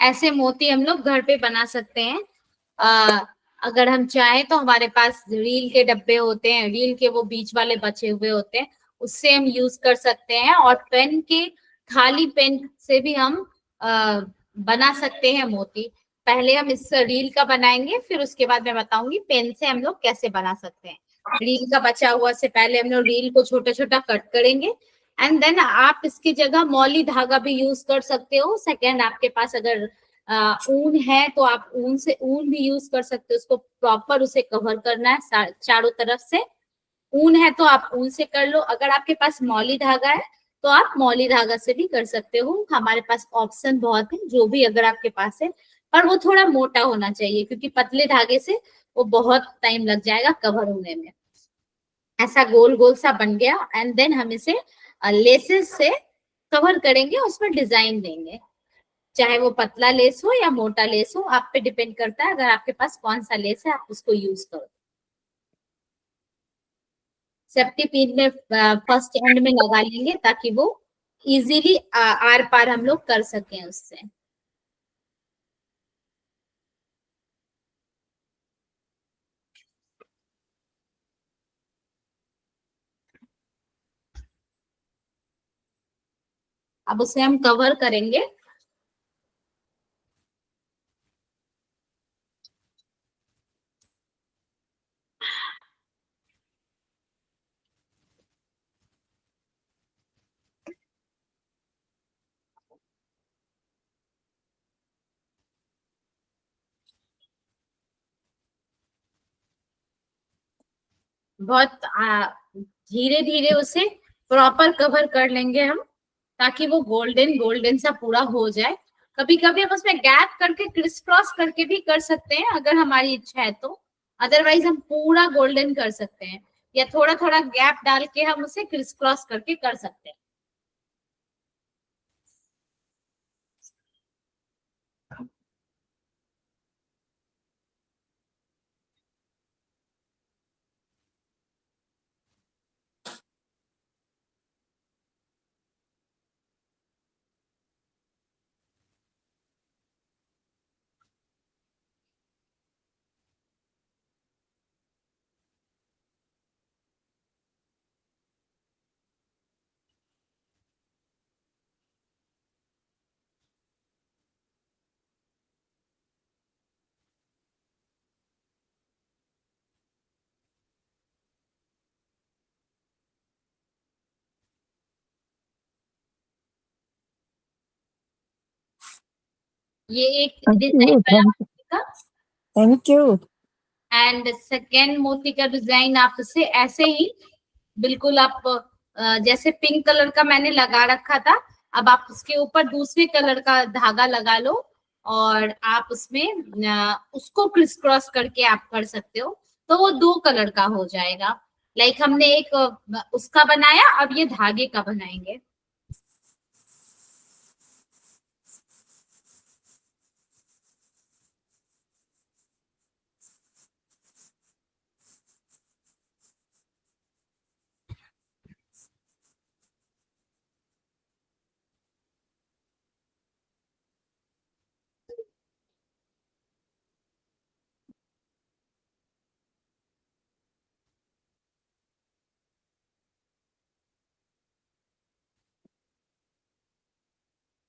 ऐसे मोती हम लोग घर पे बना सकते हैं। अगर हम चाहें तो हमारे पास रील के डब्बे होते हैं, रील के वो बीच वाले बचे हुए होते हैं, उससे हम यूज कर सकते हैं। और पेन के, खाली पेन से भी हम बना सकते हैं मोती। पहले हम इस रील का बनाएंगे, फिर उसके बाद मैं बताऊंगी पेन से हम लोग कैसे बना सकते हैं। रील का बचा हुआ से पहले हम लोग रील को छोटा छोटा कट करेंगे, एंड देन आप इसकी जगह मौली धागा भी यूज कर सकते हो। सेकेंड, आपके पास अगर ऊन है तो आप ऊन भी यूज कर सकते हो, उसको प्रॉपर उसे कवर करना है चारों तरफ से। ऊन है तो आप ऊन से कर लो, अगर आपके पास मौली धागा है तो आप मौली धागा से भी कर सकते हो। हमारे पास ऑप्शन बहुत है, जो भी अगर आपके पास है, पर वो थोड़ा मोटा होना चाहिए क्योंकि पतले धागे से वो बहुत टाइम लग जाएगा कवर होने में। ऐसा गोल गोल सा बन गया एंड देन हम इसे लेसेस से कवर करेंगे, उसमें डिजाइन देंगे। चाहे वो पतला लेस हो या मोटा लेस हो, आप पे डिपेंड करता है। अगर आपके पास कौन सा लेस है आप उसको यूज करो। सेफ्टी पिन में फर्स्ट एंड में लगा लेंगे ताकि वो इजीली आर पार हम लोग कर सकें उससे। अब उसे हम कवर करेंगे। बहुत धीरे धीरे उसे प्रॉपर कवर कर लेंगे हम, ताकि वो गोल्डन गोल्डन सा पूरा हो जाए। कभी कभी हम उसमें गैप करके क्रिस क्रॉस करके भी कर सकते हैं अगर हमारी इच्छा है तो, अदरवाइज हम पूरा गोल्डन कर सकते हैं, या थोड़ा थोड़ा गैप डाल के हम उसे क्रिस क्रॉस करके कर सकते हैं। ये एक डिजाइन बना थैंक यू। एंड सेकेंड मोती का डिजाइन आप इसे ऐसे ही बिल्कुल आप जैसे पिंक कलर का मैंने लगा रखा था, अब आप उसके ऊपर दूसरे कलर का धागा लगा लो और आप उसमें उसको क्रिस क्रॉस करके आप कर सकते हो, तो वो 2 कलर का हो जाएगा। लाइक हमने एक उसका बनाया, अब ये धागे का बनाएंगे।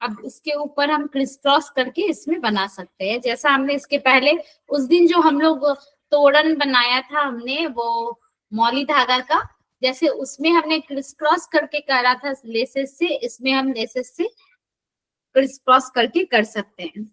अब इसके ऊपर हम क्रिस क्रॉस करके इसमें बना सकते हैं, जैसा हमने इसके पहले उस दिन जो हम लोग तोरण बनाया था हमने वो मौली धागा का, जैसे उसमें हमने क्रिस क्रॉस करके करा था लेसेस से, इसमें हम लेसेस से क्रिस क्रॉस करके कर सकते हैं।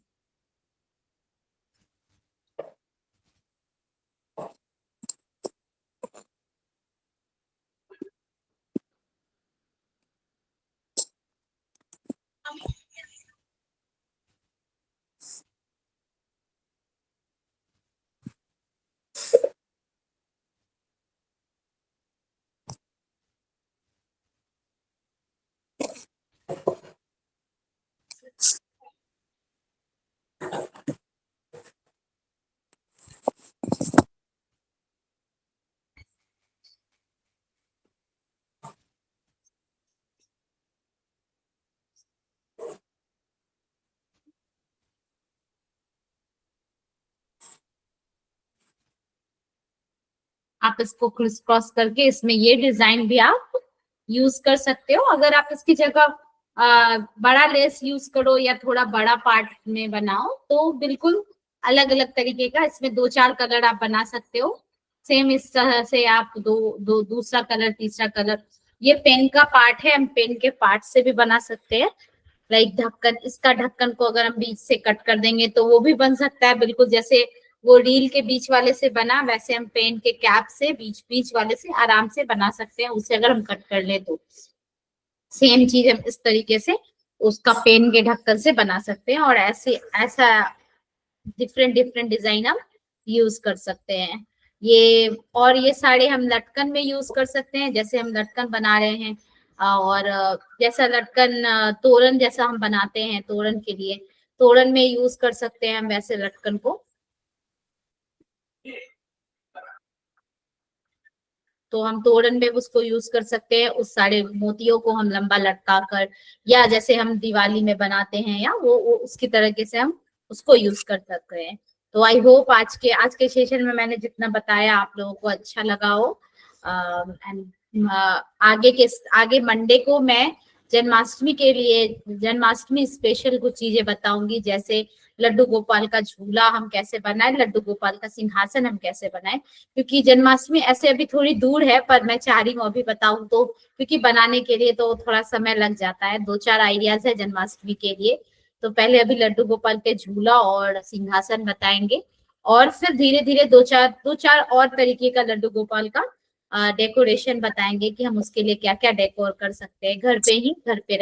आप इसको क्रिस क्रॉस करके इसमें ये डिजाइन भी आप यूज कर सकते हो। अगर आप इसकी जगह बड़ा लेस यूज करो या थोड़ा बड़ा पार्ट में बनाओ तो बिल्कुल अलग अलग तरीके का इसमें 2-4 कलर आप बना सकते हो। सेम इस तरह से आप दूसरा कलर तीसरा कलर, ये पेन का पार्ट है, हम पेन के पार्ट से भी बना सकते हैं। लाइक ढक्कन, इसका ढक्कन को अगर हम बीच से कट कर देंगे तो वो भी बन सकता है, बिल्कुल जैसे वो रील के बीच वाले से बना, वैसे हम पेन के कैप से बीच बीच वाले से आराम से बना सकते हैं, उसे अगर हम कट कर ले तो। सेम चीज हम इस तरीके से उसका पेन के ढक्कन से बना सकते हैं, और ऐसा डिफरेंट डिफरेंट डिजाइन हम यूज कर सकते हैं। ये साड़े हम लटकन में यूज कर सकते हैं, जैसे हम लटकन बना रहे हैं, और जैसा लटकन तोरण जैसा हम बनाते हैं, तोरण के लिए तोरण में यूज कर सकते हैं हम वैसे लटकन को। तो हम तोरण में उसको यूज कर सकते हैं, उस सारे मोतियों को हम लंबा लटका कर, या जैसे हम दिवाली में बनाते हैं, या वो उसकी तरीके से हम उसको यूज कर सकते हैं। तो आई होप आज के सेशन में मैंने जितना बताया आप लोगों को अच्छा लगा हो। एंड आगे मंडे को मैं जन्माष्टमी के लिए, जन्माष्टमी स्पेशल कुछ चीजें बताऊंगी, जैसे लड्डू गोपाल का झूला हम कैसे बनाए, लड्डू गोपाल का सिंहासन हम कैसे बनाए, क्योंकि जन्माष्टमी ऐसे अभी थोड़ी दूर है, पर मैं चाह रही हूँ अभी बताऊं तो, क्योंकि बनाने के लिए तो थोड़ा समय लग जाता है। 2-4 आइडियाज है जन्माष्टमी के लिए, तो पहले अभी लड्डू गोपाल के झूला और सिंहासन बताएंगे, और फिर धीरे धीरे दो चार और तरीके का लड्डू गोपाल का डेकोरेशन बताएंगे कि हम उसके लिए क्या क्या डेकोर कर सकते हैं, घर पे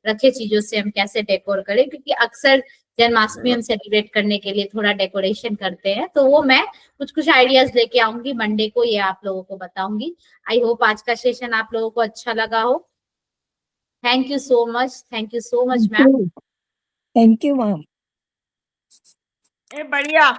रखे चीजों से हम कैसे डेकोर करें, क्योंकि अक्सर जन्माष्टमी हम सेलिब्रेट करने के लिए थोड़ा डेकोरेशन करते हैं। तो वो मैं कुछ आइडियाज लेके आऊंगी मंडे को, ये आप लोगों को बताऊंगी। आई होप आज का सेशन आप लोगों को अच्छा लगा हो। Thank you so much ma'am. Thank you ma'am. बढ़िया।